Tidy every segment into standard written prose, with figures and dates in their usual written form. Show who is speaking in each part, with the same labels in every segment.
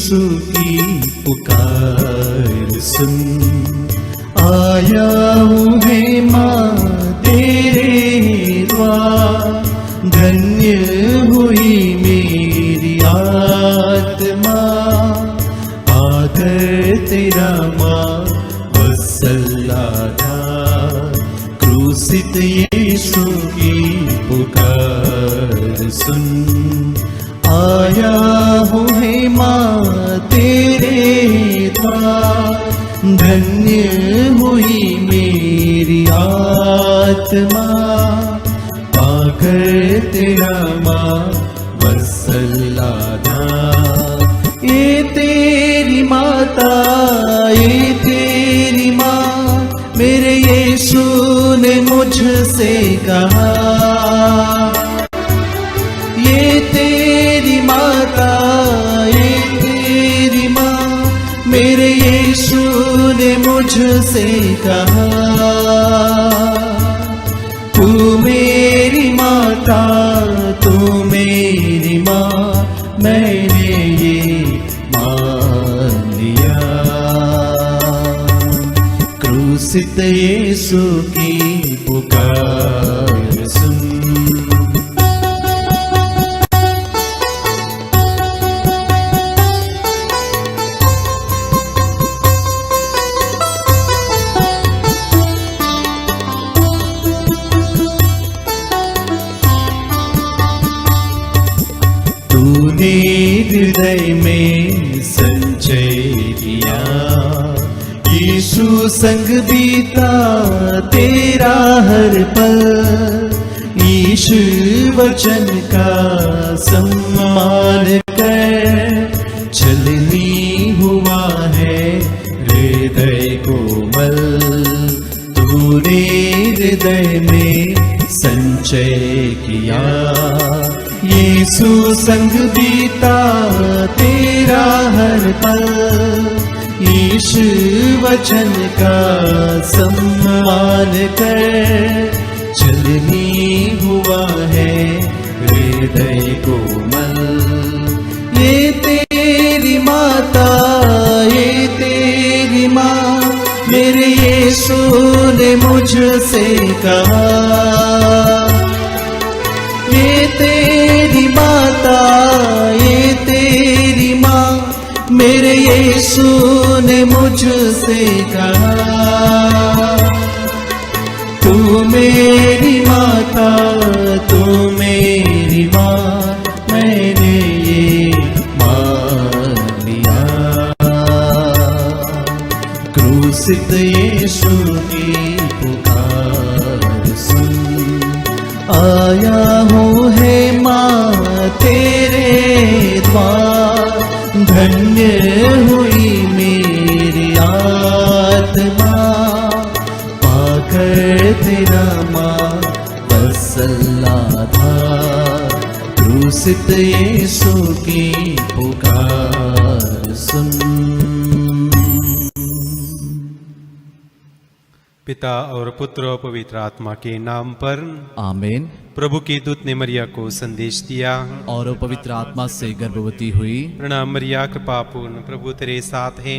Speaker 1: यीशु की पुकार सुन, आया हूँ है माँ तेरे द्वार, धन्य हुई मेरी आत्मा, आकर तेरा माँ वत्सलाधार, क्रूसित यीशु की पुकार सुन, आया हूँ है माँ तेरे द्वार, धन्य हुई मेरी आत्मा, पाकर तेरा माँ वत्सलाधार। ये तेरी माता, ये तेरी माँ, मेरे यीशु ने मुझसे कहा, ये तेरी माता, ये तेरी माँ, मेरे यीशु ने मुझसे कहा, तू मेरी माता, तू मेरी माँ, मैंने ये मान लिया। क्रूसित यीशु की पुकार सुन, तूने हृदय में संचय किया, यीशु संग बीता तेरा हर पल, यीशु वचन का सम्मान कर, छलनी हुआ है हृदय कोमल, तूने हृदय में संचय किया, यीशु संग बीता तेरा हर पल, यीशु वचन का सम्मान कर, छलनी हुआ है हृदय कोमल। ये तेरी माता, ये तेरी माँ, मेरे यीशु ने मुझसे कहा, ये तेरी माता, ये तेरी माँ, मेरे यीशु ने मुझसे कहा, तू मेरी माता, तू मेरी माँ, मैंने ये मान लिया। क्रूसित यीशु की पुकार सुन, आया हूँ है माँ तेरे द्वार, धन्य हुई मेरी आत्मा, पाकर तेरा माँ वत्सलाधार, क्रूसित यीशु की पुकार सुन।
Speaker 2: पिता और पुत्र और पवित्र आत्मा के नाम पर
Speaker 3: आमीन।
Speaker 2: प्रभु के दूत ने मरिया को संदेश दिया,
Speaker 3: और वो पवित्र आत्मा से गर्भवती हुई।
Speaker 2: प्रणाम मरिया, कृपा पूर्ण, प्रभु तेरे साथ है,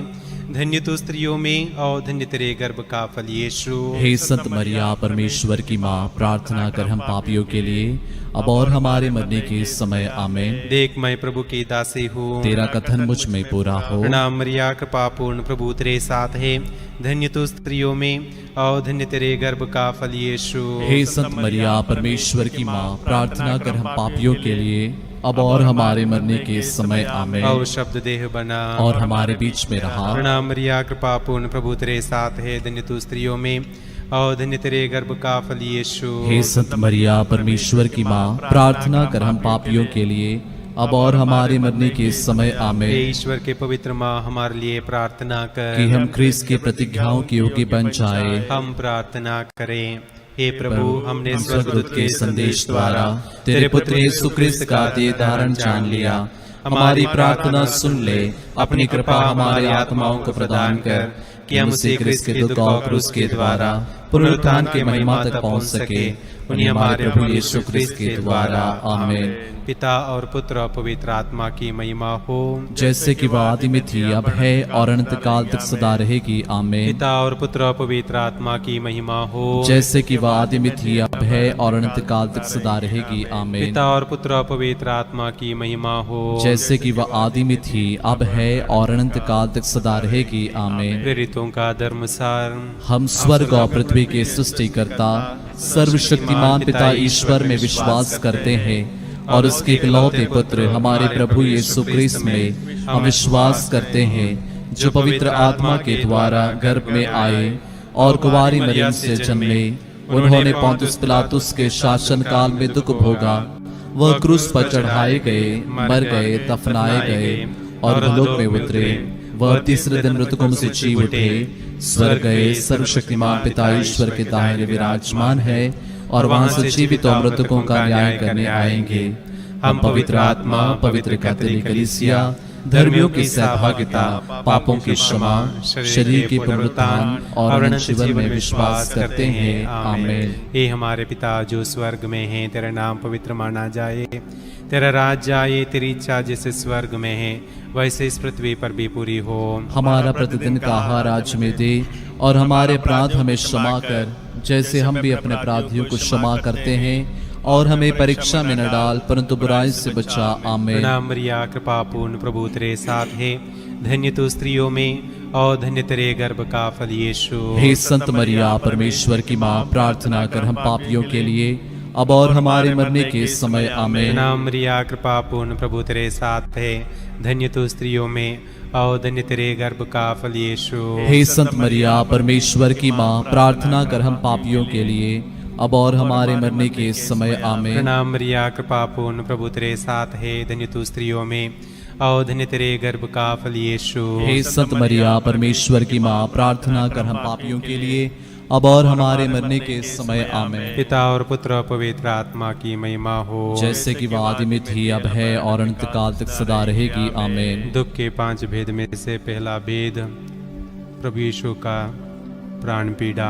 Speaker 2: धन्य तो स्त्रियों में और धन्य तेरे गर्भ का फल यीशु।
Speaker 3: हे संत मरिया, परमेश्वर की माँ, प्रार्थना कर हम पापियों के लिए, अब और हमारे मरने के समय आमीन।
Speaker 2: देख मैं प्रभु की दासी हूँ,
Speaker 3: तेरा कथन मुझ में पूरा हो।
Speaker 2: प्रणाम मरिया, कृपा पूर्ण, प्रभु तेरे साथ है, धन्य तो स्त्रियों में और धन्य तेरे गर्भ का फल यीशु।
Speaker 3: हे संत मरिया, परमेश्वर की माँ, प्रार्थना कर हम पापियों के लिए, अब और हमारे मरने के समय आमीन।
Speaker 2: और शब्द देह बना
Speaker 3: और हमारे बीच में रहा।
Speaker 2: प्रणाम मरिया, कृपा पूर्ण, प्रभु तेरे साथ है, धन्य तू स्त्रियों में और धन्य तेरे गर्भ का फल यीशु।
Speaker 3: हे संत मरिया, परमेश्वर की माँ, प्रार्थना कर हम पापियों के लिए, अब और हमारे मरने के समय आमीन।
Speaker 2: हे ईश्वर के पवित्र माँ, हमारे लिए प्रार्थना कर
Speaker 3: कि हम ख्रीस्त के प्रतिज्ञाओं के योग्य बन जाए।
Speaker 2: हम प्रार्थना करें। हे प्रभु, हमने
Speaker 3: स्वर्गदूत के संदेश द्वारा तेरे पुत्र यीशु ख्रीस्त का देह धारण जान लिया। हमारी प्रार्थना सुन ले, अपनी कृपा हमारी आत्माओं को प्रदान कर, कि हम उसे ख्रीस्त के दुख और क्रूस के द्वारा पुनरुत्थान के महिमा तक पहुंच सके
Speaker 2: उन्हीं हमारे प्रभु यीशु
Speaker 3: क्रिस्त के द्वारा आमीन।
Speaker 2: पिता और पुत्र और पवित्र आत्मा की महिमा हो,
Speaker 3: जैसे कि वह आदि में थी, अब है और अनंत काल तक सदा रहेगी आमीन।
Speaker 2: पिता और पुत्र और पवित्र आत्मा की महिमा हो,
Speaker 3: जैसे कि वह आदि में थी, अब है और अनंत काल तक सदा रहेगी आमीन।
Speaker 2: पिता और पुत्र और पवित्र आत्मा की महिमा हो,
Speaker 3: जैसे कि वह आदि में थी, अब है और अनंत काल तक सदा रहेगी आमीन।
Speaker 2: प्रेरितों का धर्मसार।
Speaker 3: हम स्वर्ग और पृथ्वी के सृष्टिकर्ता सर्वशक्तिमान पिता ईश्वर में विश्वास करते हैं और उसके इकलौते पुत्र हमारे प्रभु यीशु क्रिस्त में हम विश्वास करते हैं, जो पवित्र आत्मा के द्वारा गर्भ में आए और कुंवारी मरियम से जन्मे। उन्होंने पोंतियुस पिलातुस के शासन काल में दुख भोगा, वह क्रूस पर चढ़ाए गए, मर गए, दफनाए गए और भूलोक में उतरे। वह तीसरे दिन मृतकों से जी उठे, स्वर्ग गए, सर्वशक्तिमान पिता ईश्वर के दाहिने विराजमान है और वहां से जीवित और मृतकों का न्याय करने आएंगे। हम पवित्र आत्मा, पवित्र कैथोलिक कलीसिया, धर्मियों की सहभागिता, पापों की क्षमा, शरीर की पुनरुत्थान और अनंत जीवन में विश्वास करते हैं आमीन।
Speaker 2: हे हमारे पिता जो स्वर्ग में है, तेरा नाम पवित्र माना जाए, तेरा राज्य आए, तेरी इच्छा जैसे स्वर्ग में है वैसे इस पृथ्वी पर भी पूरी हो।
Speaker 3: हमारा प्रतिदिन का आहार आज हमें दे और हमारे अपराध हमें क्षमा कर, जैसे हम भी अपने अपराधियों को क्षमा करते हैं, और हमें परीक्षा में न डाल परंतु बुराई से बचा आमीन।
Speaker 2: प्रणाम मरिया, कृपा पूर्ण प्रभु तेरे साथ है, धन्य तू स्त्रियों में और धन्य तेरे गर्भ का फल यीशु।
Speaker 3: हे संत मरिया परमेश्वर की माँ, प्रार्थना कर हम पापियों के लिए अब और हमारे मरने के समय आमीन।
Speaker 2: प्रणाम मरिया, कृपा पूर्ण प्रभु तेरे साथ है, धन्य तू स्त्रियों में और धन्य तेरे गर्भ का फल यीशु।
Speaker 3: हे संत मरिया परमेश्वर की माँ, प्रार्थना कर हम पापियों के लिए अब और हमारे मरने के समय आमीन।
Speaker 2: प्रणाम मरिया, कृपा पूर्ण प्रभु तेरे साथ है, धन्य तू स्त्रियों में और धन्य तेरे गर्भ का फल यीशु।
Speaker 3: हे संत मरिया परमेश्वर की माँ, प्रार्थना कर हम पापियों के लिए अब और हमारे मरने के समय आमीन।
Speaker 2: पिता और पुत्र और पवित्र आत्मा की महिमा हो,
Speaker 3: जैसे कि वह आदि में थी, अब है और अनंत काल तक सदा रहेगी आमीन।
Speaker 2: दुख के 5 भेद में से पहला भेद, प्रभु यीशु का प्राण पीड़ा।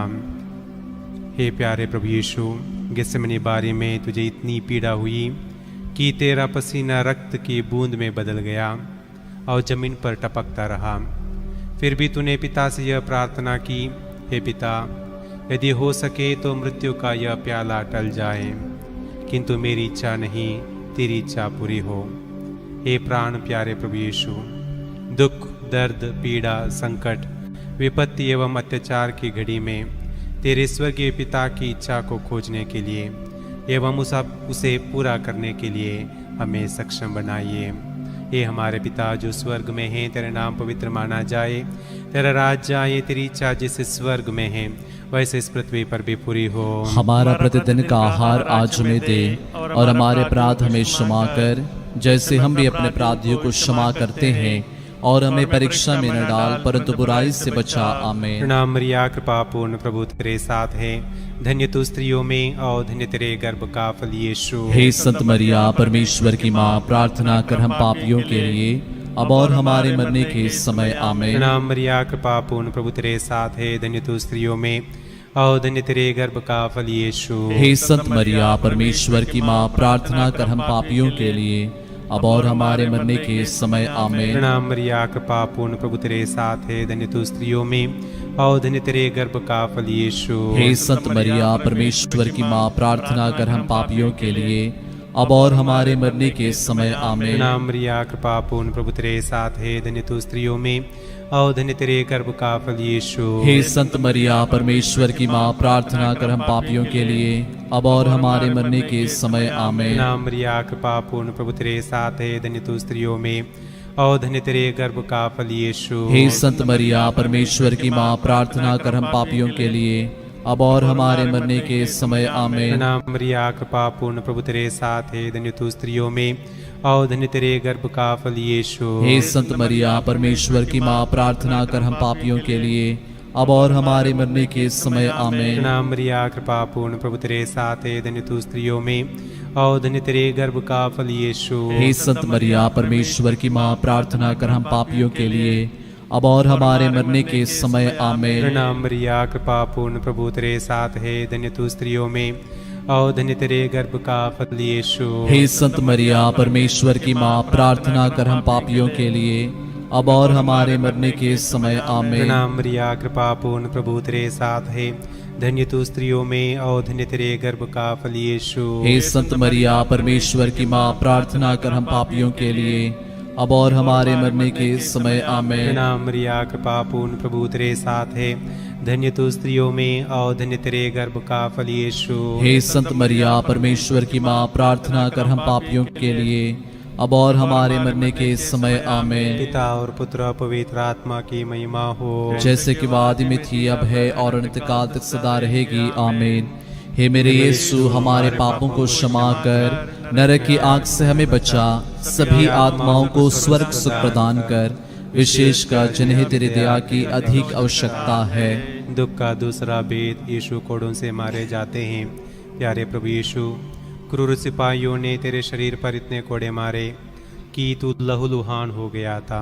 Speaker 2: हे प्यारे प्रभु यीशु, गेत्सेमनी बारी में तुझे इतनी पीड़ा हुई कि तेरा पसीना रक्त की बूंद में बदल गया और जमीन पर टपकता रहा। फिर भी तूने पिता से यह प्रार्थना की, हे पिता, यदि हो सके तो मृत्यु का यह प्याला टल जाए, किंतु मेरी इच्छा नहीं तेरी इच्छा पूरी हो। हे प्राण प्यारे प्रभु यीशु, दुख, दर्द, पीड़ा, संकट, विपत्ति एवं अत्याचार की घड़ी में तेरे स्वर्गीय पिता की इच्छा को खोजने के लिए एवं उसे पूरा करने के लिए हमें सक्षम बनाइए। हे हमारे पिता जो स्वर्ग में है, तेरा नाम पवित्र माना जाए, तेरा राज्य आए, तेरी इच्छा जैसे स्वर्ग में है वैसे इस पृथ्वी पर भी पूरी हो।
Speaker 3: हमारा प्रतिदिन का आहार आज हमें दे और हमारे अपराध हमें क्षमा कर, जैसे हम भी अपने अपराधियों को क्षमा करते हैं, और हमें परीक्षा में न डाल परंतु बुराई से बचा आमीन।
Speaker 2: प्रणाम मरिया, कृपा पूर्ण प्रभु तेरे साथ है, धन्य तू स्त्रियों में और धन्य तेरे गर्भ का फल यीशु।
Speaker 3: हे संत मरिया परमेश्वर की माँ, प्रार्थना कर हम पापियों के लिए अब और हमारे मरने के समय आमीन।
Speaker 2: प्रणाम मरिया, कृपा पूर्ण प्रभु तेरे साथ है, धन्य तू स्त्रियों में और धन्य तेरे गर्भ का फल यीशु।
Speaker 3: हे संत मरिया परमेश्वर की माँ, प्रार्थना कर हम पापियों के लिए अब और हमारे मरने के समय आमीन।
Speaker 2: प्रणाम मरिया, कृपा पूर्ण प्रभु तेरे साथ है, धन्य तू स्त्रियों में और धन्य तेरे गर्भ का फल यीशु।
Speaker 3: हे संत मरिया परमेश्वर की माँ, प्रार्थना कर हम पापियों के लिए अब और हमारे मरने के समय आमीन।
Speaker 2: प्रणाम मरिया, कृपा पूर्ण प्रभु तेरे साथ है, धन्य तू स्त्रियों में और धन्य तेरे गर्भ का फल यीशु।
Speaker 3: हे संत मरिया परमेश्वर की माँ, प्रार्थना कर हम पापियों के लिए अब और हमारे मरने के समय आमीन।
Speaker 2: प्रणाम मरिया, कृपा पूर्ण प्रभु तेरे साथ है, धन्य तू स्त्रियों में और धन्य तेरे गर्भ का फल यीशु।
Speaker 3: हे संत मरिया परमेश्वर की माँ, प्रार्थना कर हम पापियों के लिए अब और हमारे मरने के समय आमीन।
Speaker 2: प्रणाम मरिया, कृपा पूर्ण प्रभु तेरे साथ है, धन्य तू स्त्रियों में और धन्य तेरे गर्भ का फल यीशु।
Speaker 3: हे संत मरिया परमेश्वर की माँ, प्रार्थना कर हम पापियों के लिए अब और हमारे मरने के समय आमीन।
Speaker 2: प्रणाम मरिया, कृपा पूर्ण प्रभु तेरे साथ है, धन्य तू स्त्रियों में और धन्य तेरे गर्भ का फल यीशु।
Speaker 3: हे संत मरिया परमेश्वर की माँ, प्रार्थना कर हम पापियों के लिए अब और हमारे मरने के समय आमीन।
Speaker 2: प्रणाम मरिया, कृपा पूर्ण प्रभु तेरे साथ है, धन्य तू स्त्रियों में और धन्य तेरे गर्भ का फल यीशु।
Speaker 3: हे संत मरिया परमेश्वर की माँ, प्रार्थना कर हम पापियों के लिए अब और हमारे मरने के समय आमीन।
Speaker 2: प्रणाम मरिया, कृपा पूर्ण, प्रभु तेरे साथ है, धन्य तू स्त्रियों में और धन्य तेरे गर्भ का फल यीशु।
Speaker 3: हे संत मरिया परमेश्वर की माँ, प्रार्थना कर हम पापियों के लिए अब और हमारे मरने के समय आमीन।
Speaker 2: प्रणाम मरिया, कृपा पूर्ण, प्रभु तेरे साथ है, धन्य तू स्त्रियों में और धन्य तेरे गर्भ का फल यीशु।
Speaker 3: हे संत मरिया परमेश्वर की माँ, प्रार्थना कर हम पापियों के लिए अब और हमारे मरने के समय आमीन।
Speaker 2: पिता और पुत्र और पवित्र आत्मा की महिमा हो,
Speaker 3: जैसे कि आदि में थी, अब है और अनंत काल तक सदा रहेगी आमीन। हे मेरे यीशु, हमारे पापों को क्षमा कर, नरक की आग से हमें बचा, सभी आत्माओं को स्वर्ग सुख प्रदान कर, विशेषकर जिन्हें तेरे दया की अधिक आवश्यकता है।
Speaker 2: दुख का दूसरा भेद, यीशु कोड़ों से मारे जाते हैं। प्यारे प्रभु यीशु, क्रूर सिपाहियों ने तेरे शरीर पर इतने कोड़े मारे कि तू लहूलुहान हो गया था,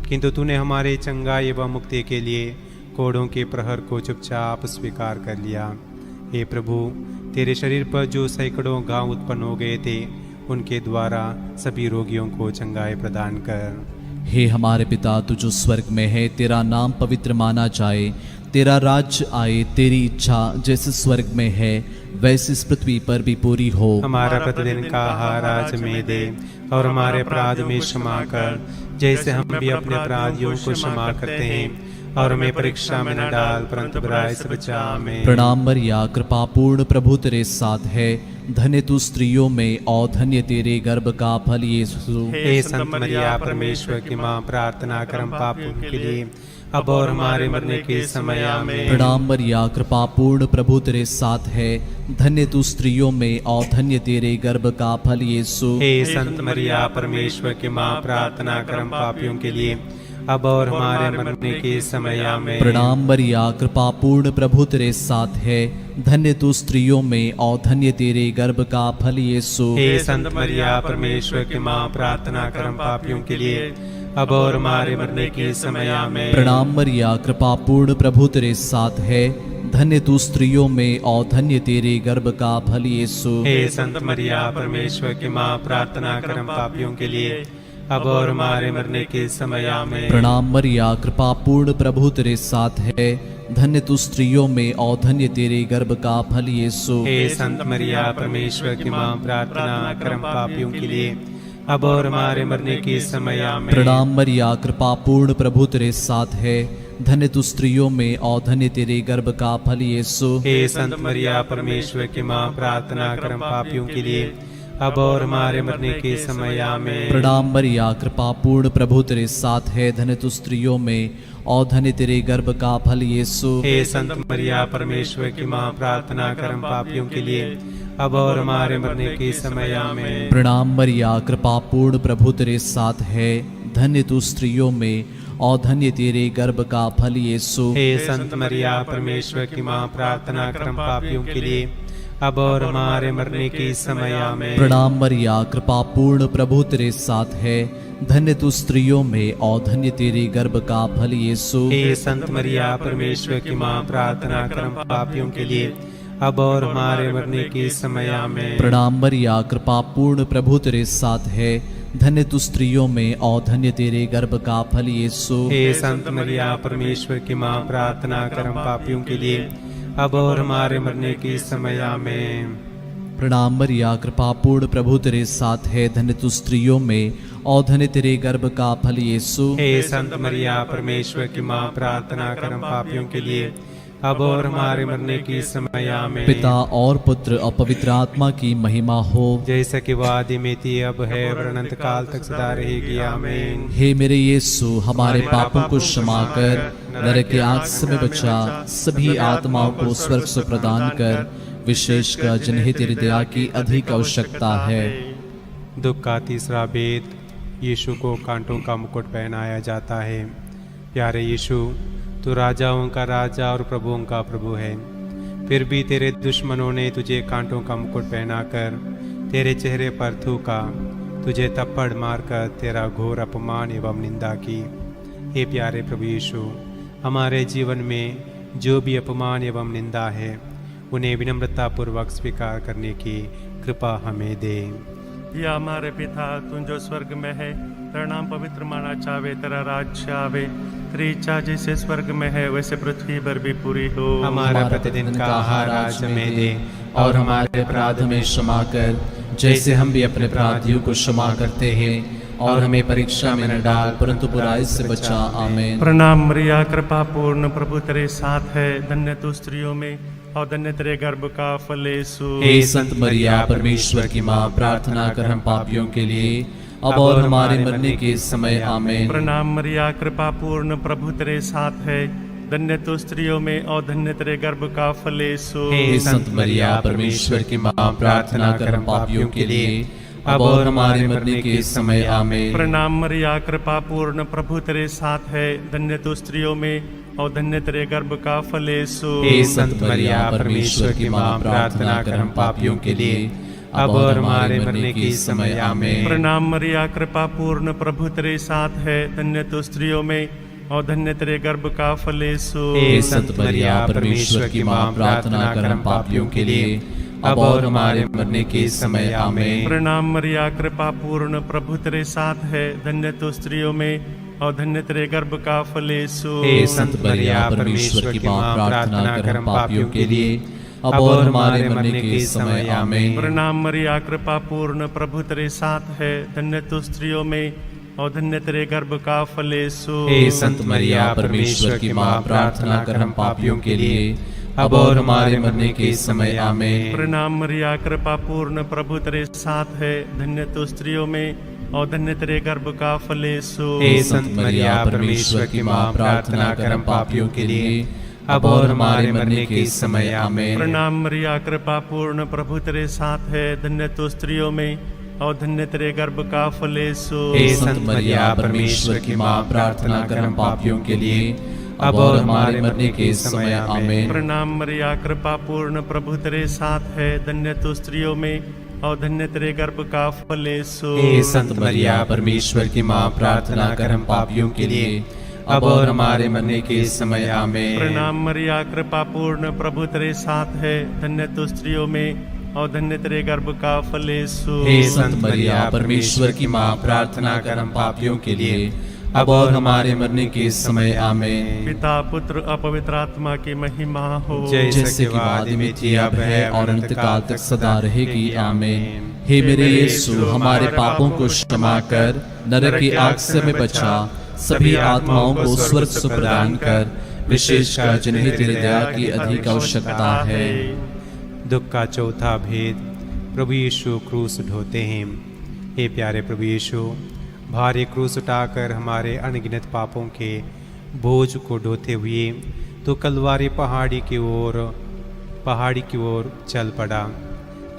Speaker 2: किंतु तूने हमारे चंगाई एवं मुक्ति के लिए कोड़ों के प्रहर को चुपचाप स्वीकार कर लिया। हे प्रभु, तेरे शरीर पर जो सैकड़ों घाव उत्पन्न हो गए थे, उनके द्वारा सभी रोगियों को चंगाई प्रदान कर।
Speaker 3: हे हमारे पिता, तू जो स्वर्ग में है, तेरा नाम पवित्र माना जाए, तेरा राज्य आए, तेरी इच्छा जैसे स्वर्ग में है वैसे इस पृथ्वी पर भी पूरी हो।
Speaker 2: हमारा प्रतिदिन का आहार आज हमें दे, और हमारे अपराध में क्षमा कर, जैसे हम भी अपने अपराधियों को क्षमा करते हैं, और हमें परीक्षा में न डाल, परंतु बुराई से बचा। आमीन।
Speaker 3: प्रणाम मरिया, कृपा पूर्ण, प्रभु तेरे साथ है, धन्य तू स्त्रियों में और धन्य तेरे गर्भ का फल यीशु।
Speaker 2: हे संत मरिया परमेश्वर की माँ, प्रार्थना कर हम पापियों के लिए अब और हमारे मरने के समय आमीन।
Speaker 3: प्रणाम मरिया, कृपा पूर्ण, प्रभु तेरे साथ है, धन्य तू स्त्रियों में और धन्य तेरे गर्भ का फल यीशु।
Speaker 2: हे संत मरिया परमेश्वर की माँ, प्रार्थना कर हम पापियों के लिए अब और हमारे मरने के समय आमीन।
Speaker 3: प्रणाम मरिया, कृपा पूर्ण, प्रभु तेरे साथ है, धन्य तू स्त्रियों में और धन्य तेरे गर्भ का फल यीशु।
Speaker 2: हे संत मरिया परमेश्वर की माँ, प्रार्थना कर हम पापियों के लिए अब और हमारे मरने के समय आमीन।
Speaker 3: प्रणाम मरिया, कृपा पूर्ण, प्रभु तेरे साथ है, धन्य तू स्त्रियों में और धन्य तेरे गर्भ का फल यीशु।
Speaker 2: हे संत मरिया परमेश्वर की माँ, प्रार्थना कर हम पापियों के लिए अब और हमारे मरने के समय आमीन।
Speaker 3: प्रणाम मरिया, कृपा पूर्ण, प्रभु तेरे साथ है, धन्य तू स्त्रियों में और धन्य तेरे गर्भ का फल यीशु।
Speaker 2: हे संत मरिया परमेश्वर की माँ, प्रार्थना कर हम पापियों के लिए अब और हमारे मरने के समय आमीन।
Speaker 3: प्रणाम मरिया, कृपा पूर्ण, प्रभु तेरे साथ है, धन्य तू स्त्रियों में और धन्य तेरे गर्भ का फल यीशु।
Speaker 2: हे संत मरिया परमेश्वर की माँ, प्रार्थना कर हम पापियों के लिए अब और हमारे मरने के समय आमीन।
Speaker 3: प्रणाम मरिया, कृपा पूर्ण, प्रभु तेरे साथ है, धन्य तू स्त्रियों में और धन्य तेरे गर्भ का फल यीशु।
Speaker 2: हे संत मरिया परमेश्वर की माँ, प्रार्थना कर हम पापियों के लिए अब और हमारे मरने के समय आमीन।
Speaker 3: प्रणाम मरिया, कृपा पूर्ण, प्रभु तेरे साथ है, धन्य तू स्त्रियों में और धन्य तेरे गर्भ का फल यीशु।
Speaker 2: हे संत मरिया परमेश्वर की माँ, प्रार्थना कर हम पापियों के लिए अब और हमारे मरने के समय आमीन।
Speaker 3: प्रणाम मरिया, कृपा पूर्ण, प्रभु तेरे साथ है, धन्य तू स्त्रियों में और धन्य तेरे गर्भ का फल यीशु।
Speaker 2: हे संत मरिया परमेश्वर की माँ, प्रार्थना कर हम पापियों के लिए अब और हमारे मरने के समय आमीन।
Speaker 3: प्रणाम मरिया, कृपा पूर्ण, प्रभु तेरे साथ है, धन्य तू स्त्रियों में और धन्य तेरे गर्भ का फल यीशु।
Speaker 2: हे संत मरिया परमेश्वर की माँ, प्रार्थना कर हम पापियों के लिए अब और हमारे मरने के समय आमीन।
Speaker 3: प्रणाम मरिया, कृपा पूर्ण, प्रभु तेरे साथ है, धन्य तू स्त्रियों में और धन्य तेरे गर्भ का फल यीशु।
Speaker 2: हे संत मरिया परमेश्वर की माँ, प्रार्थना कर हम पापियों के लिए अब और हमारे मरने की समय आमीन।
Speaker 3: पिता और पुत्र और पवित्र आत्मा की महिमा हो,
Speaker 2: जैसा कि वह आदि में थी, अब है और अनंत काल तक सदा रहेगी आमीन।
Speaker 3: हे मेरे यीशु, हमारे पापों को क्षमा कर, नरक की आग से हमें बचा, सभी आत्माओं को स्वर्ग से प्रदान कर, विशेषकर जिन्हें तेरी दया की अधिक आवश्यकता है।
Speaker 2: दुख का तीसरा भेद, यीशु को कांटों का मुकुट पहनाया जाता है। प्यारे यीशु, तू राजाओं का राजा और प्रभुओं का प्रभु है, फिर भी तेरे दुश्मनों ने तुझे कांटों का मुकुट पहनाकर तेरे चेहरे पर थूका, तुझे थप्पड़ मारकर तेरा घोर अपमान एवं निंदा की। हे प्यारे प्रभु यीशु, हमारे जीवन में जो भी अपमान एवं निंदा है उन्हें विनम्रतापूर्वक स्वीकार करने की कृपा हमें दे।
Speaker 4: या हमारे पिता तुम जो स्वर्ग में है, तेरा नाम पवित्र माना जावे, तेरा राज्य आवे, तेरी इच्छा जैसे स्वर्ग में है वैसे पृथ्वी पर भी पूरी हो।
Speaker 2: हमारा प्रतिदिन का आहार आज हमें दे,
Speaker 3: और हमारे अपराध हमें क्षमा कर, जैसे हम भी अपने अपराधियों को क्षमा करते हैं, और हमें परीक्षा में न डाल, परंतु बुराई से बचा। आमीन।
Speaker 4: प्रणाम मरिया, कृपा पूर्ण, प्रभु तेरे साथ है, धन्य तू स्त्रियों में और धन्य तेरे गर्भ का फल यीशु।
Speaker 3: हे संत मरिया, परमेश्वर की माँ, प्रार्थना कर हम पापियों के लिए, अब और हमारे मरने के समय। आमीन।
Speaker 4: प्रणाम मरिया, कृपा पूर्ण, प्रभु तेरे साथ है, धन्य तू स्त्रियों में और धन्य तेरे गर्भ का फल यीशु।
Speaker 3: हे संत मरिया, परमेश्वर की माँ, प्रार्थना कर हम पापियों के लिए, अब और हमारे मरने के समय। आमीन।
Speaker 4: प्रणाम मरिया, कृपा पूर्ण, प्रभु तेरे साथ है, धन्य तू स्त्रियों में और धन्य तेरे गर्भ का फल यीशु।
Speaker 3: हे संत मरिया, परमेश्वर की माँ, प्रार्थना कर हम पापियों के लिए, अब और हमारे मरने के समय। आमीन।
Speaker 4: प्रणाम मरिया, कृपा पूर्ण, प्रभु तेरे साथ है, धन्य तू स्त्रियों में और धन्य तेरे गर्भ का फल यीशु।
Speaker 3: हे संत मरिया, परमेश्वर की माँ, प्रार्थना कर हम पापियों के लिए, अब और हमारे मरने के समय। आमीन।
Speaker 4: प्रणाम मरिया, कृपा पूर्ण, प्रभु तेरे साथ है, धन्य तू स्त्रियों में और धन्य तेरे गर्भ का फल यीशु।
Speaker 3: हे संत मरिया, परमेश्वर की माँ, प्रार्थना कर हम पापियों के लिए, अब और हमारे मरने के समय। आमीन।
Speaker 4: प्रणाम मरिया, कृपा पूर्ण, प्रभु तेरे साथ है, धन्य तू स्त्रियों में और धन्य तेरे गर्भ का फल यीशु।
Speaker 3: हे संत मरिया, परमेश्वर की माँ, प्रार्थना कर हम पापियों के लिए, अब और हमारे मरने के समय। आमीन।
Speaker 4: प्रणाम मरिया, कृपा पूर्ण, प्रभु तेरे साथ है, धन्य तू स्त्रियों में और धन्य तेरे गर्भ का फल यीशु।
Speaker 3: हे संत मरिया, परमेश्वर की माँ, प्रार्थना कर हम पापियों के लिए, अब और हमारे मरने के समय। आमीन।
Speaker 4: प्रणाम मरिया, कृपा पूर्ण, प्रभु तेरे साथ है, धन्य तू स्त्रियों में और धन्य तेरे गर्भ का फल यीशु।
Speaker 3: हे संत मरिया, परमेश्वर की माँ, प्रार्थना कर हम पापियों के लिए, अब और हमारे मरने के समय। आमीन।
Speaker 4: प्रणाम मरिया, कृपा पूर्ण, प्रभु तेरे साथ है, धन्य तू स्त्रियों में और धन्य तेरे गर्भ का फल यीशु।
Speaker 3: हे संत मरिया, परमेश्वर की माँ, प्रार्थना कर हम पापियों के लिए, अब और हमारे मरने के समय। आमीन।
Speaker 4: प्रणाम मरिया, कृपा पूर्ण, प्रभु तेरे साथ है, धन्य तू स्त्रियों में और धन्य तेरे गर्भ का फल यीशु।
Speaker 3: हे संत मरिया, परमेश्वर की माँ, प्रार्थना कर हम पापियों के लिए, अब और हमारे मरने के समय। आमीन।
Speaker 4: पिता, पुत्र और पवित्र आत्मा की महिमा हो,
Speaker 3: जैसे कि आदि में थी, अब है और अंत काल तक सदा रहेगी। आमीन। हे मेरे यीशु, हमारे पापों को क्षमा कर, नरक की आग से हमें बचा, सभी आत्माओं को स्वर्ग सुख प्रदान कर, विशेषकर जिन्हें तेरी दया की अधिक आवश्यकता है।
Speaker 2: दुख का चौथा भेद, प्रभु यीशु क्रूस ढोते हैं। हे प्यारे प्रभु यीशु, भारी क्रूस उठाकर हमारे अनगिनत पापों के बोझ को ढोते हुए तो कलवारी पहाड़ी की ओर चल पड़ा।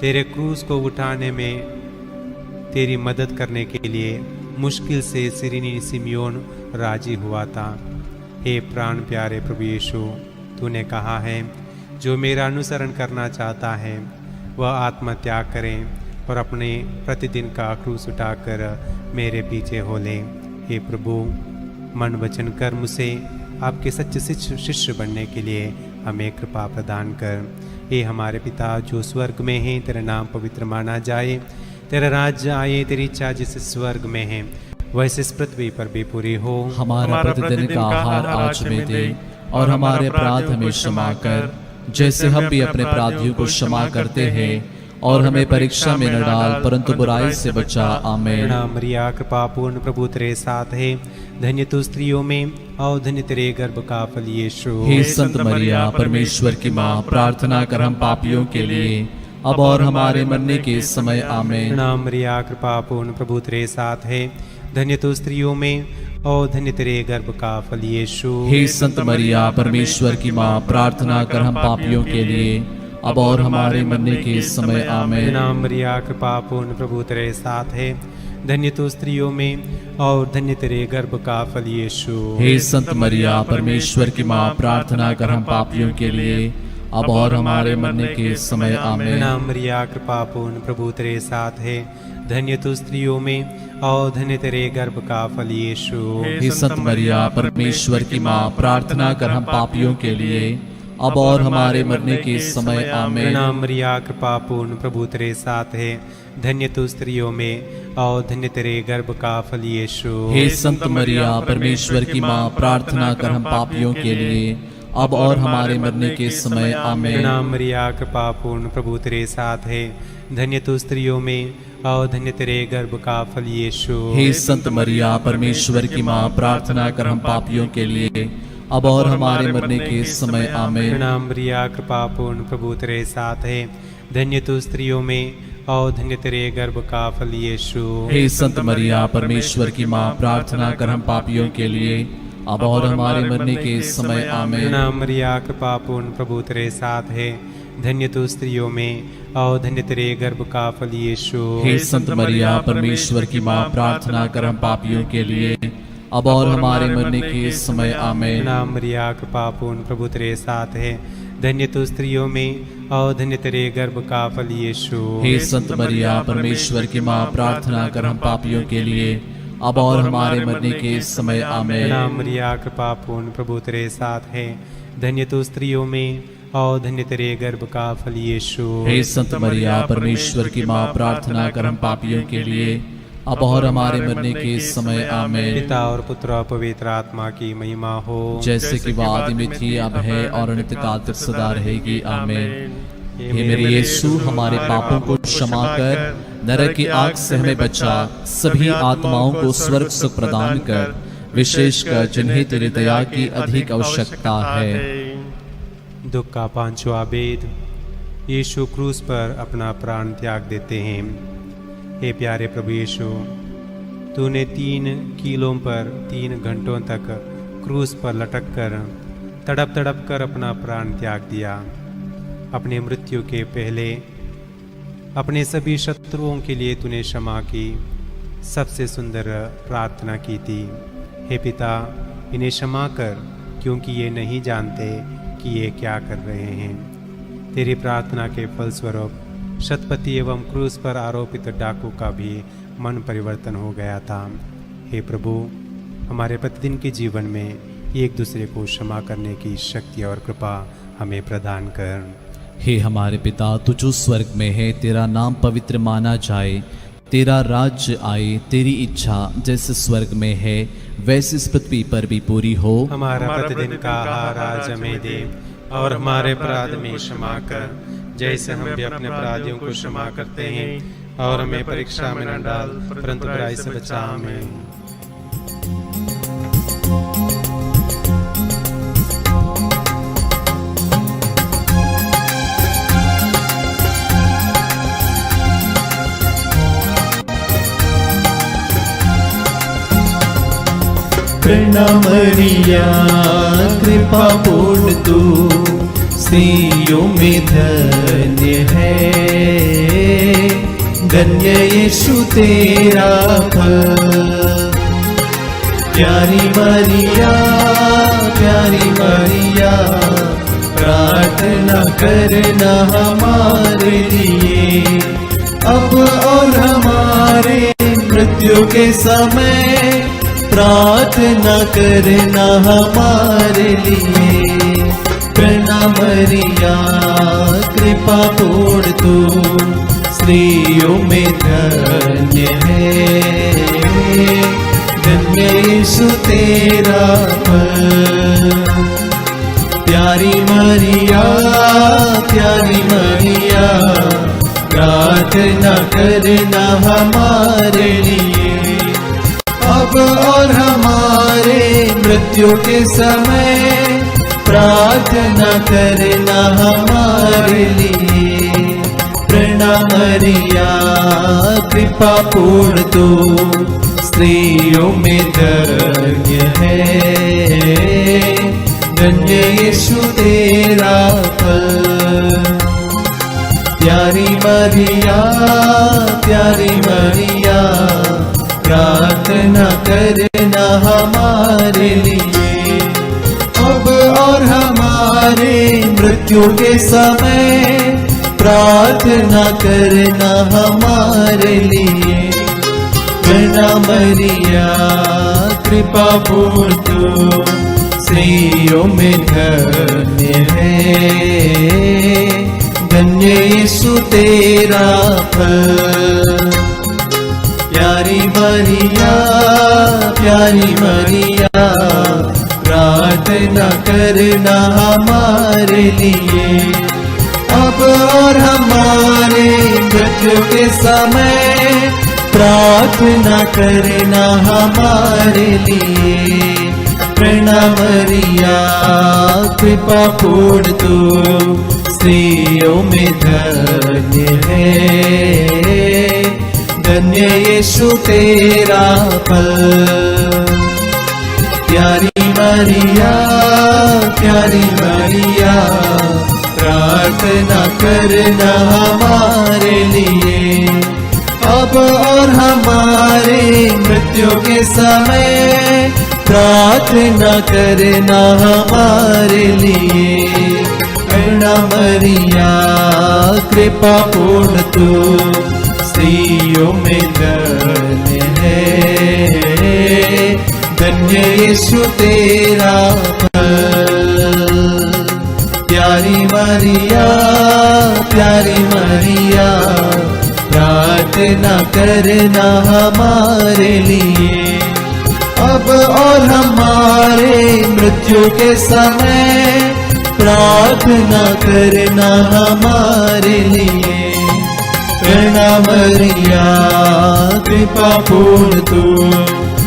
Speaker 2: तेरे क्रूस को उठाने में तेरी मदद करने के लिए मुश्किल से सिरिनी सिमियोन राजी हुआ था। हे प्राण प्यारे प्रभु यीशु, तूने कहा है, जो मेरा अनुसरण करना चाहता है वह आत्मत्याग करें और अपने प्रतिदिन का क्रूस उठाकर मेरे पीछे हो ले। हे प्रभु, मन वचन कर मुझे आपके सच्चे शिष्य बनने के लिए हमें कृपा प्रदान कर। हे हमारे पिता जो स्वर्ग में है, तेरा नाम पवित्र माना जाए, तेरा राज्य आए, तेरी इच्छा जैसे स्वर्ग में है वैसे इस पृथ्वी पर भी पूरी हो।
Speaker 3: हमारा प्रतिदिन का आहार आज हमें दे, और हमारे अपराध हमें क्षमा कर, जैसे हम भी अपने अपराधियों को क्षमा करते हैं, और हमें परीक्षा में न डाल, परंतु बुराई से बचा। आमीन।
Speaker 2: प्रणाम मरिया, कृपा पूर्ण, प्रभु तेरे साथ है, धन्य तू स्त्रियों में और धन्य तेरे गर्भ का फल यीशु।
Speaker 3: हे संत मरिया, परमेश्वर की माँ, प्रार्थना कर हम पापियों के लिए, अब और हमारे मरने के समय। आमीन।
Speaker 2: प्रणाम मरिया, कृपा पूर्ण, प्रभु तेरे साथ है, धन्य तू स्त्रियों में और धन्य तेरे गर्भ का फल यीशु।
Speaker 3: हे संत मरिया, परमेश्वर की माँ, प्रार्थना कर हम पापियों के लिए, अब और हमारे मरने के समय। आमीन।
Speaker 2: नाम मरिया, कृपा पूर्ण, प्रभु तेरे साथ है, धन्य तू स्त्रियों में और धन्य तेरे गर्भ का फल यीशु।
Speaker 3: हे संत मरिया, परमेश्वर की माँ, प्रार्थना कर हम पापियों के लिए, अब और हमारे मरने के समय। आमीन।
Speaker 2: नाम मरिया, कृपा पूर्ण, प्रभु तेरे साथ है, धन्य तू स्त्रियों में और धन्य तेरे गर्भ का फल यीशु।
Speaker 3: हे संत मरिया, परमेश्वर की माँ, प्रार्थना कर हम पापियों के लिए, अब और हमारे मरने के समय आमीन।
Speaker 2: प्रणाम मरिया कृपा पूर्ण प्रभु तेरे साथ है, धन्य तू स्त्रियों में और धन्य तेरे गर्भ का फल यीशु।
Speaker 3: हे संत मरिया परमेश्वर की माँ, प्रार्थना कर हम पापियों के लिए अब और हमारे मरने के समय आमीन।
Speaker 2: प्रणाम मरिया कृपा पूर्ण प्रभु तेरे साथ है, धन्य तू स्त्रियों में और धन्य तेरे गर्भ का फल यीशु।
Speaker 3: हे संत मरिया परमेश्वर की माँ, प्रार्थना कर हम पापियों के लिए अब और हमारे मरने के समय आमीन।
Speaker 2: प्रणाम मरिया कृपा पूर्ण प्रभु तेरे साथ है, धन्य तू स्त्रियों में और धन्य तेरे गर्भ का फल यीशु।
Speaker 3: हे संत मरिया परमेश्वर की माँ, प्रार्थना कर हम पापियों के लिए अब और हमारे मरने के समय आमीन।
Speaker 2: प्रणाम मरिया कृपा पूर्ण प्रभु तेरे साथ है, धन्य तू स्त्रियों में और धन्य तेरे गर्भ का फल यीशु।
Speaker 3: हे संत मरिया परमेश्वर की माँ, प्रार्थना कर हम पापियों के लिए अब और हमारे मरने के समय आमीन।
Speaker 2: प्रणाम मरिया कृपा पूर्ण प्रभु तेरे साथ है, धन्य तू स्त्रियों में और धन्य तेरे गर्भ का फल यीशु।
Speaker 3: हे संत मरिया परमेश्वर की माँ, प्रार्थना कर हम पापियों के लिए अब और हमारे मरने के समय आमीन।
Speaker 2: प्रणाम मरिया कृपा पूर्ण प्रभु तेरे साथ है, धन्य तू स्त्रियों में और धन्य तेरे गर्भ का फल यीशु।
Speaker 3: हे संत मरिया परमेश्वर की माँ, प्रार्थना कर हम पापियों के लिए अब और हमारे मरने के समय आमीन।
Speaker 2: पिता और पुत्र और पवित्र आत्मा की महिमा हो,
Speaker 3: जैसे कि वो आदि में थी, अब है और अनंत काल तक सदा रहेगी आमीन। हे मेरे यीशु, हमारे पापों को क्षमा कर, नरक की आग से हमें बचा, सभी आत्माओं को स्वर्ग सुख प्रदान कर, विशेषकर जिन्हें तेरी दया की अधिक आवश्यकता है।
Speaker 2: दुख का पांचवा वेद। यीशु क्रूस पर अपना प्राण त्याग देते हैं। हे प्यारे प्रभु यीशु, तूने 3 कीलों पर 3 घंटों तक क्रूस पर लटक कर तड़प तड़प कर अपना प्राण त्याग दिया। अपने मृत्यु के पहले अपने सभी शत्रुओं के लिए तूने क्षमा की सबसे सुंदर प्रार्थना की थी। हे पिता, इन्हें क्षमा कर, क्योंकि ये नहीं जानते कि ये क्या कर रहे हैं। तेरी प्रार्थना के फलस्वरूप शतपति एवं क्रूस पर आरोपित डाकू का भी मन परिवर्तन हो गया था। हे प्रभु, हमारे प्रतिदिन के जीवन में एक दूसरे को क्षमा करने की शक्ति और कृपा हमें प्रदान कर।
Speaker 3: हे हमारे पिता, तू जो स्वर्ग में है, तेरा नाम पवित्र माना जाए, तेरा राज्य आए, तेरी इच्छा जैसे स्वर्ग में है वैसे इस पृथ्वी पर भी पूरी हो।
Speaker 2: हमारा प्रतिदिन का आहार आज हमें दे और हमारे अपराध में क्षमा कर, जैसे हम भी अपने अपराधियों को क्षमा करते हैं, और हमें परीक्षा में न डाल परंतु बुराई से बचा हमें।
Speaker 1: प्रणाम मरिया कृपा पूर्ण तू स्त्रियों में धन्य है, धन्य यीशु तेरा फल। प्यारी मरिया प्रार्थना करना हमारे लिए अब और हमारे मृत्यु के समय, प्रार्थना करना हमारे लिए। प्रणाम मरिया कृपा पूर्ण तू स्त्रियों में धन्य है, धन्य यीशु तेरा फल। प्यारी मरिया प्रार्थना करना हमारे लिए अब और हमारे मृत्यु के समय, प्रार्थना करना हमारे लिए। प्रणाम मरिया कृपा पूर्ण तू स्त्रियों में धन्य है, धन्य यीशु तेरा फल। प्यारी मरिया प्रार्थना करना हमारे लिए अब और हमारे मृत्यु के समय, प्रार्थना करना हमारे लिए। प्रणाम मरिया कृपा पूर्ण तू स्त्रियों में धन्य है, धन्य यीशु तेरा फल। प्यारी मरिया, प्यारी मरिया, प्रार्थना करना हमारे लिए, अब और हमारे मृत्यु के समय प्रार्थना करना हमारे लिए। प्रणाम मरिया, कृपा पूर्ण तू स्त्रियों में धन्य है, धन्य यीशु तेरा फल। प्यारी मरिया, प्यारी मरिया, प्रार्थना करना हमारे लिए, अब और हमारे मृत्यु के समय प्रार्थना करना हमारे लिए। प्रणाम मरिया, कृपा पूर्ण तू स्त्रियों में धन्य है, धन्य यीशु तेरा फल। प्यारी मरिया, प्यारी मरिया, प्रार्थना करना हमारे लिए, अब और हमारे मृत्यु के समय प्रार्थना करना हमारे लिए। प्रणाम मरिया, कृपा पूर्ण तू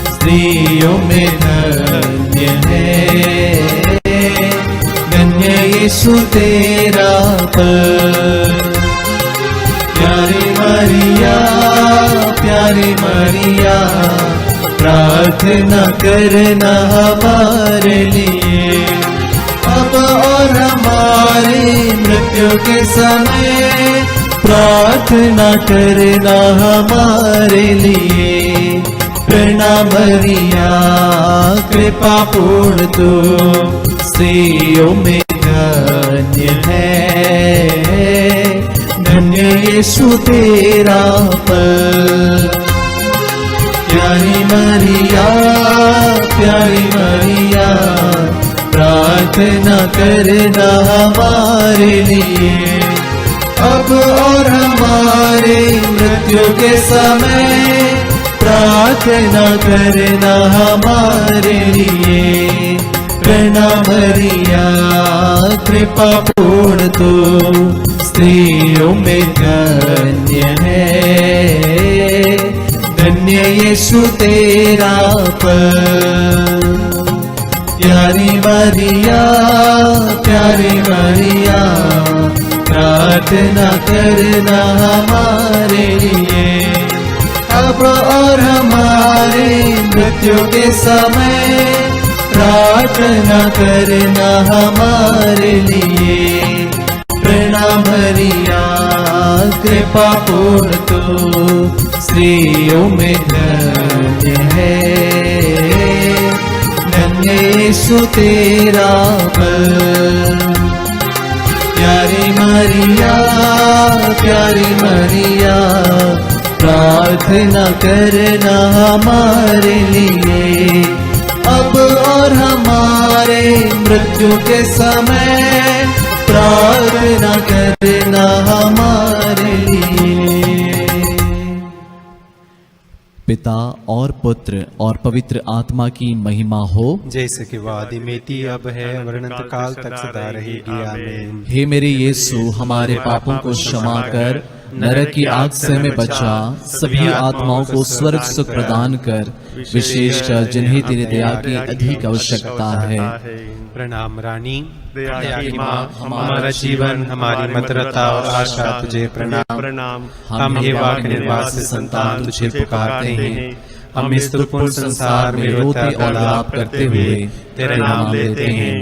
Speaker 1: स्त्रियों में धन्य है, धन्य यीशु तेरा फल। प्यारी मरिया, प्यारी मरिया, प्रार्थना करना हमारे लिए, अब और हमारे मृत्यु के समय प्रार्थना करना हमारे लिए। प्रणाम मरिया, कृपा पूर्ण तू स्त्रियों में धन्य है, धन्य यीशु तेरा फल। प्यारी मरिया, प्यारी मरिया, प्रार्थना करना हमारे लिए, अब और हमारे मृत्यु के समय प्रार्थना करना हमारे लिए। प्रणाम मरिया, कृपा पूर्ण तू स्त्रियों में धन्य है, धन्य यीशु तेरा फल। प्यारी मरिया, प्यारी मरिया, प्रार्थना करना हमारे लिए, अब और हमारे मृत्यु के समय प्रार्थना करना हमारे लिए। प्रणाम मरिया, कृपा पूर्ण तू स्त्रियों में धन्य है, धन्य यीशु तेरा फल। प्यारी मरिया, प्यारी मरिया, प्रार्थना करना हमारे लिए, अब और हमारे मृत्यु के समय प्रार्थना करना हमारे लिए।
Speaker 3: पिता और पुत्र और पवित्र आत्मा की महिमा हो,
Speaker 2: जैसे कि वो आदि में थी, अब है, अनंत काल तक सदा रहेगी। आमीन।
Speaker 3: हे मेरे यीशु, हमारे पापों को क्षमा कर, नरक की आग से हमें बचा, सभी आत्माओं को स्वर्ग सुख प्रदान कर, विशेषकर जिन्हें तेरी दया की अधिक आवश्यकता है।
Speaker 2: प्रणाम रानी, दया की माँ, हमारा जीवन, हमारी मधुरता और आशा तुझे प्रणाम।
Speaker 4: प्रणाम।
Speaker 2: हम हेवा के निर्वास से संतान तुझे पुकारते हैं, हम इस दुर्पूर्ण संसार में रोते और विलाप करते हुए तेरा नाम लेते हैं।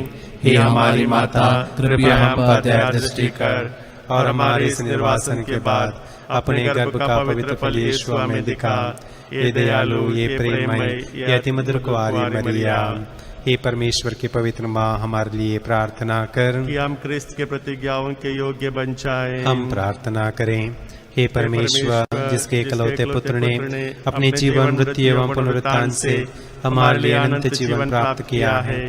Speaker 2: हे हमारी माता, कृपया हम पर दया दृष्टि कर और हमारे इस निर्वासन के बाद अपने गर्भ का पवित्र फल यीशु में दिखा। ये दयालु, ये प्रेममय, ये अति मधुर कुंवारी मरिया, हे परमेश्वर की पवित्र माँ, हमारे लिए प्रार्थना कर
Speaker 4: कि हम क्रिस्त के प्रतिज्ञाओं के योग्य बन जाएं।
Speaker 2: हम प्रार्थना करें। हे परमेश्वर, जिसके इकलौते पुत्र ने अपने जीवन, मृत्यु एवं पुनरुत्थान से हमारे लिए अनंत जीवन प्राप्त किया है,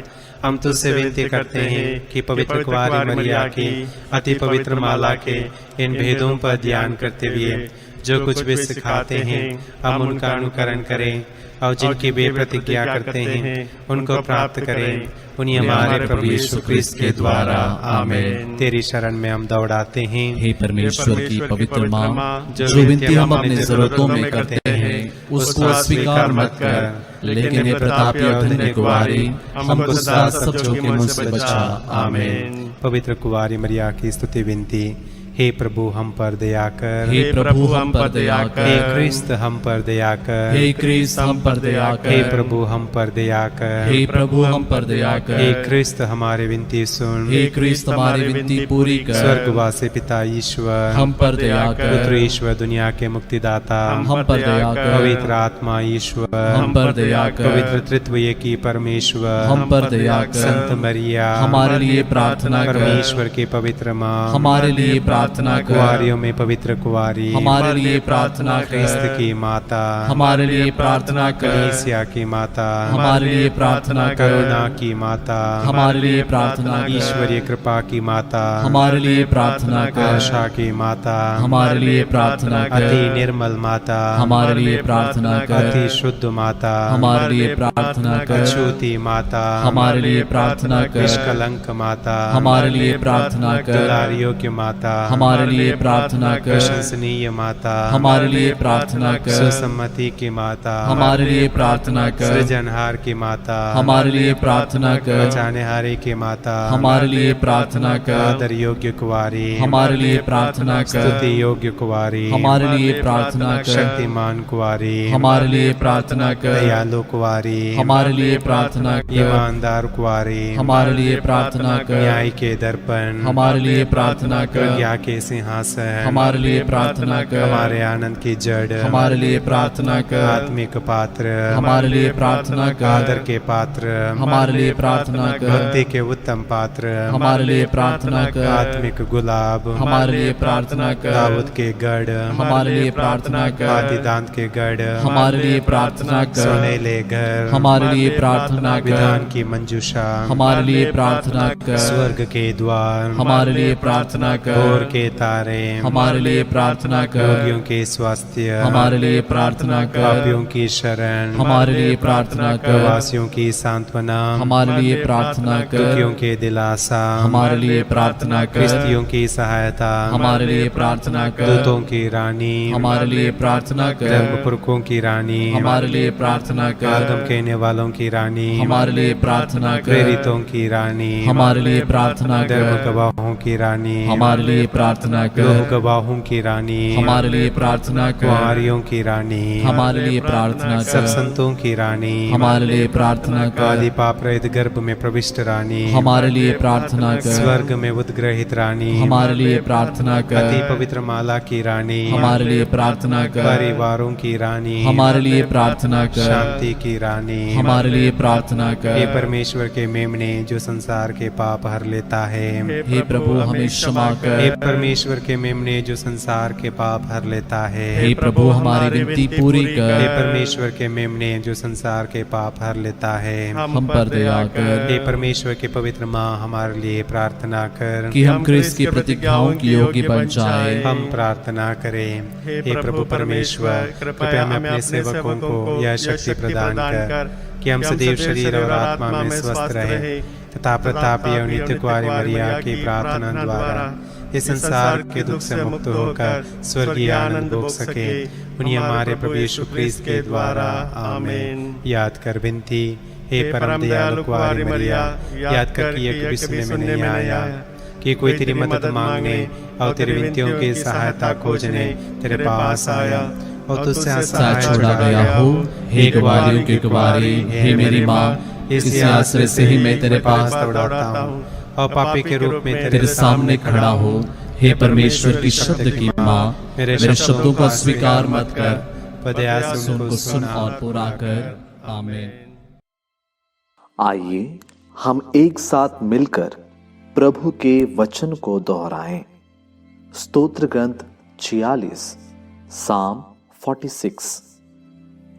Speaker 2: हम तुझसे विनती करते हैं कि पवित्र कुंवारी मरिया की अति पवित्र माला के इन भेदों पर ध्यान करते हुए जो कुछ भी सिखाते हैं हम उनका अनुकरण करें और जिनकी वे प्रतिज्ञा करते हैं उनको प्राप्त करें, उन्हीं हमारे प्रभु यीशु क्रिस्त के द्वारा। आमीन। तेरी शरण में हम दौड़ाते हैं।
Speaker 3: हे परमेश्वर की पवित्र माँ, जो विनती हम अपनी जरूरतों में करते हैं उसको अस्वीकार मत कर, लेकिन ये प्रतापी और धन्य कुंवारी हमको सदा सब जोखिमों से बचा। आमीन।
Speaker 2: पवित्र कुंवारी मरिया की स्तुति विनती। हे प्रभु हम पर दया कर,
Speaker 3: हे प्रभु हम पर दया कर,
Speaker 2: हे क्रिस्त हम पर दया कर,
Speaker 3: हे क्रिस्त हम पर दया कर,
Speaker 2: हे प्रभु हम पर दया कर,
Speaker 3: हे प्रभु हम पर दया कर,
Speaker 2: हे क्रिस्त हमारे विनती सुन,
Speaker 3: हे क्रिस्त हमारी विनती पूरी कर,
Speaker 2: स्वर्गवासी पिता ईश्वर
Speaker 3: हम पर दया कर,
Speaker 2: पुत्र ईश्वर दुनिया के मुक्तिदाता
Speaker 3: हम पर दया कर,
Speaker 2: पवित्र आत्मा ईश्वर
Speaker 3: हम पर दया कर,
Speaker 2: पवित्र तृत्व एकी परमेश्वर
Speaker 3: हम पर दया कर,
Speaker 2: संत मरिया
Speaker 3: हमारे लिए प्रार्थना कर,
Speaker 2: परमेश्वर की पवित्र माँ
Speaker 3: हमारे लिए प्रार्थना कर,
Speaker 2: कुंवारियों में पवित्र कुंवारी
Speaker 3: हमारे लिए प्रार्थना
Speaker 2: क्रिस्त
Speaker 3: कर,
Speaker 2: की माता
Speaker 3: हमारे लिए प्रार्थना कर,
Speaker 2: कलीसिया की माता
Speaker 3: हमारे लिए प्रार्थना कर,
Speaker 2: करुणा की माता
Speaker 3: हमारे लिए प्रार्थना कर,
Speaker 2: ईश्वरीय कृपा की माता
Speaker 3: हमारे लिए प्रार्थना कर,
Speaker 2: आशा की माता
Speaker 3: हमारे लिए प्रार्थना कर,
Speaker 2: अति निर्मल माता
Speaker 3: हमारे लिए प्रार्थना कर,
Speaker 2: अति शुद्ध माता
Speaker 3: हमारे लिए प्रार्थना कर,
Speaker 2: अछूती माता
Speaker 3: हमारे लिए प्रार्थना कर,
Speaker 2: निष्कलंक माता
Speaker 3: हमारे लिए प्रार्थना कर,
Speaker 2: दुलार योग्य माता
Speaker 3: हमारे लिए प्रार्थना कर,
Speaker 2: प्रशंसनीय माता
Speaker 3: हमारे लिए प्रार्थना कर,
Speaker 2: सुसम्मति की माता
Speaker 3: हमारे लिए प्रार्थना कर,
Speaker 2: सृजनहार की माता
Speaker 3: हमारे लिए प्रार्थना कर,
Speaker 2: बचाने हारे की माता
Speaker 3: हमारे लिए प्रार्थना कर,
Speaker 2: आदर योग्य कुंवारी
Speaker 3: हमारे लिए प्रार्थना कर,
Speaker 2: स्तुति योग्य कुंवारी
Speaker 3: हमारे लिए प्रार्थना कर,
Speaker 2: शक्तिमान कुंवारी
Speaker 3: हमारे लिए प्रार्थना कर,
Speaker 2: दयालु कुंवारी
Speaker 3: हमारे लिए प्रार्थना कर,
Speaker 2: ईमानदार कुंवारी
Speaker 3: हमारे लिए प्रार्थना कर,
Speaker 2: न्याय के दर्पण
Speaker 3: हमारे लिए प्रार्थना कर,
Speaker 2: प्रज्ञा के सिंहासन
Speaker 3: हमारे लिए प्रार्थना कर,
Speaker 2: हमारे आनंद की जड़
Speaker 3: हमारे लिए प्रार्थना कर,
Speaker 2: आत्मिक पात्र
Speaker 3: हमारे लिए प्रार्थना कर,
Speaker 2: आदर के पात्र
Speaker 3: हमारे लिए प्रार्थना कर,
Speaker 2: भक्ति के उत्तम पात्र
Speaker 3: हमारे लिए प्रार्थना कर,
Speaker 2: आत्मिक गुलाब
Speaker 3: हमारे लिए प्रार्थना कर,
Speaker 2: दाऊद के गढ़
Speaker 3: हमारे लिए प्रार्थना कर,
Speaker 2: आदि दांत के गढ़
Speaker 3: हमारे लिए प्रार्थना कर,
Speaker 2: सोनेले घर
Speaker 3: हमारे लिए प्रार्थना कर,
Speaker 2: विधान की मंजूषा
Speaker 3: हमारे लिए प्रार्थना कर,
Speaker 2: स्वर्ग के द्वार
Speaker 3: हमारे लिए प्रार्थना कर,
Speaker 2: भोर के तारे
Speaker 3: हमारे लिए प्रार्थना कर,
Speaker 2: रोगियों के स्वास्थ्य
Speaker 3: हमारे लिए प्रार्थना कर,
Speaker 2: पापियों की शरण
Speaker 3: हमारे लिए प्रार्थना कर,
Speaker 2: प्रवासियों की सांत्वना
Speaker 3: हमारे लिए प्रार्थना कर,
Speaker 2: दुखियों के दिलासा
Speaker 3: हमारे लिए प्रार्थना कर,
Speaker 2: क्रिस्तियों की सहायता
Speaker 3: हमारे लिए प्रार्थना कर,
Speaker 2: दूतों की रानी
Speaker 3: हमारे लिए प्रार्थना कर,
Speaker 2: धर्मपुरखों की रानी
Speaker 3: हमारे लिए प्रार्थना कर,
Speaker 2: आगम कहने वालों की रानी
Speaker 3: हमारे लिए प्रार्थना कर,
Speaker 2: प्रेरितों की रानी
Speaker 3: हमारे लिए प्रार्थना
Speaker 2: धर्म
Speaker 3: कर,
Speaker 2: गवाहों की रानी
Speaker 3: हमारे लिए प्रार्थना
Speaker 2: लोह
Speaker 3: कर,
Speaker 2: गवाहों की रानी
Speaker 3: हमारे लिए प्रार्थना कर,
Speaker 2: कुंवारियों की रानी
Speaker 3: हमारे लिए प्रार्थना
Speaker 2: सब
Speaker 3: कर,
Speaker 2: संतों की रानी
Speaker 3: हमारे लिए प्रार्थना कर,
Speaker 2: आदि पाप रहित गर्भ में प्रविष्ट रानी
Speaker 3: हमारे लिए प्रार्थना कर,
Speaker 2: स्वर्ग में उद्ग्रहित रानी
Speaker 3: हमारे लिए प्रार्थना
Speaker 2: अति
Speaker 3: कर,
Speaker 2: पवित्र माला की रानी
Speaker 3: हमारे लिए प्रार्थना कर,
Speaker 2: परिवारों की रानी
Speaker 3: हमारे लिए प्रार्थना कर,
Speaker 2: शांति की रानी
Speaker 3: हमारे लिए प्रार्थना
Speaker 2: हे
Speaker 3: कर,
Speaker 2: परमेश्वर के मेमने जो संसार के पाप हर लेता है
Speaker 3: हे प्रभु हमें क्षमा
Speaker 2: हे
Speaker 3: कर,
Speaker 2: परमेश्वर के मेमने जो संसार के पाप हर लेता है
Speaker 3: हे प्रभु हमारी विनती पूरी
Speaker 2: हे
Speaker 3: कर,
Speaker 2: परमेश्वर के मेमने जो संसार के पाप हर लेता है
Speaker 3: हम पर दया कर,
Speaker 2: हे परमेश्वर के पवित्र माँ हमारे लिए प्रार्थना कर
Speaker 3: कि हम क्रिस्त की प्रतिज्ञाओं की योग्य बन जाए।
Speaker 2: हम प्रार्थना करें। हे प्रभु परमेश्वर कृपया हमें अपने सेवकों को यह शक्ति प्रदान कर कि हम सदैव शरीर और आत्मा में स्वस्थ रहे तथा प्रतापी और नित्य कुंवारी मरिया की प्रार्थना द्वारा इस संसार के दुख से मुक्त होकर स्वर्गीय आनंद भोग सके, उन्हीं हमारे प्रभु यीशु क्रिस्त के द्वारा। आमीन। याद कर विनती। हे परम दयालु कुंवारी मरिया, याद कर कि ये कभी सुनने में नहीं आया कि कोई तेरी मदद मांगने और तेरी विनतियों की सहायता खोजने तेरे पास आया और तुझसे
Speaker 3: साथ छोड़ा गया हो। हे कुंवारियों के कुंवारी, हे मेरी माँ, इस आश्रय से ही मैं तेरे पास
Speaker 2: दौड़ाता हूँ और पापी के रूप में
Speaker 3: तेरे सामने खड़ा हो। हे परमेश्वर की शब्द की माँ, मेरे शब्दों को स्वीकार मत कर,
Speaker 2: पर दया से
Speaker 3: सुन
Speaker 2: उनको
Speaker 3: को सुन और पूरा कर। आमीन।
Speaker 5: आइए हम एक साथ मिलकर प्रभु के वचन को दोहराएं। स्तोत्र ग्रंथ 46 साम 46।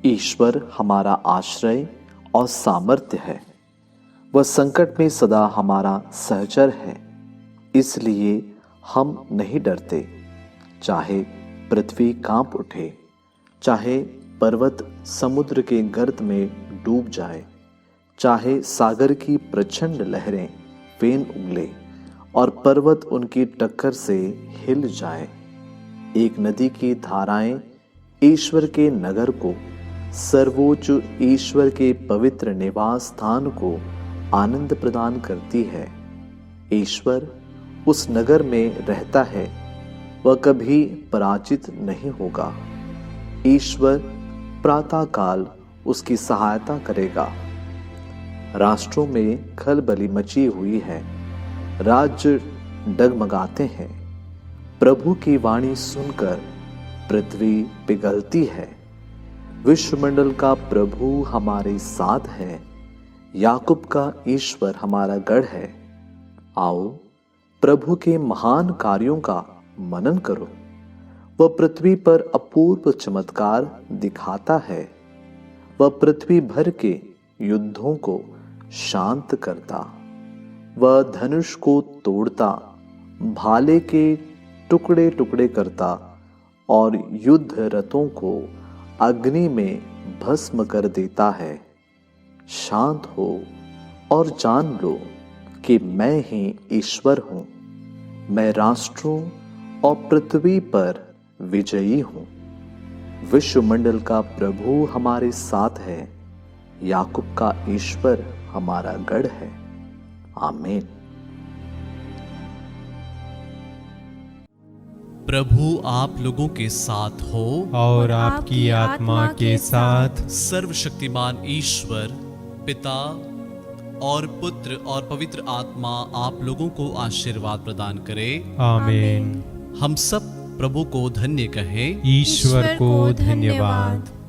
Speaker 5: ईश्वर हमारा आश्रय और सामर्थ्य है, वह संकट में सदा हमारा सहचर है, इसलिए हम नहीं डरते। चाहे पृथ्वी कांप उठे, चाहे पर्वत समुद्र के गर्त में डूब जाए, चाहे सागर की प्रचंड लहरें फेन उगले और पर्वत उनकी टक्कर से हिल जाए। एक नदी की धाराएं ईश्वर के नगर को, सर्वोच्च ईश्वर के पवित्र निवास स्थान को आनंद प्रदान करती है। ईश्वर उस नगर में रहता है, वह कभी पराजित नहीं होगा। ईश्वर प्रातःकाल उसकी सहायता करेगा। राष्ट्रों में खलबली मची हुई है, राज्य डगमगाते हैं। प्रभु की वाणी सुनकर पृथ्वी पिघलती है। विश्वमंडल का प्रभु हमारे साथ है, याकूब का ईश्वर हमारा गढ़ है। आओ प्रभु के महान कार्यों का मनन करो। वह पृथ्वी पर अपूर्व चमत्कार दिखाता है। वह पृथ्वी भर के युद्धों को शांत करता, वह धनुष को तोड़ता, भाले के टुकड़े टुकड़े करता और युद्ध रथों को अग्नि में भस्म कर देता है। शांत हो और जान लो कि मैं ही ईश्वर हूं। मैं राष्ट्रों और पृथ्वी पर विजयी हूं। विश्वमंडल का प्रभु हमारे साथ है, याकूब का ईश्वर हमारा गढ़ है। आमीन।
Speaker 3: प्रभु आप लोगों के साथ हो
Speaker 2: और आपकी आत्मा के साथ।
Speaker 3: सर्वशक्तिमान ईश्वर पिता और पुत्र और पवित्र आत्मा आप लोगों को आशीर्वाद प्रदान करे।
Speaker 2: आमीन।
Speaker 3: हम सब प्रभु को धन्य कहें।
Speaker 2: ईश्वर को धन्यवाद।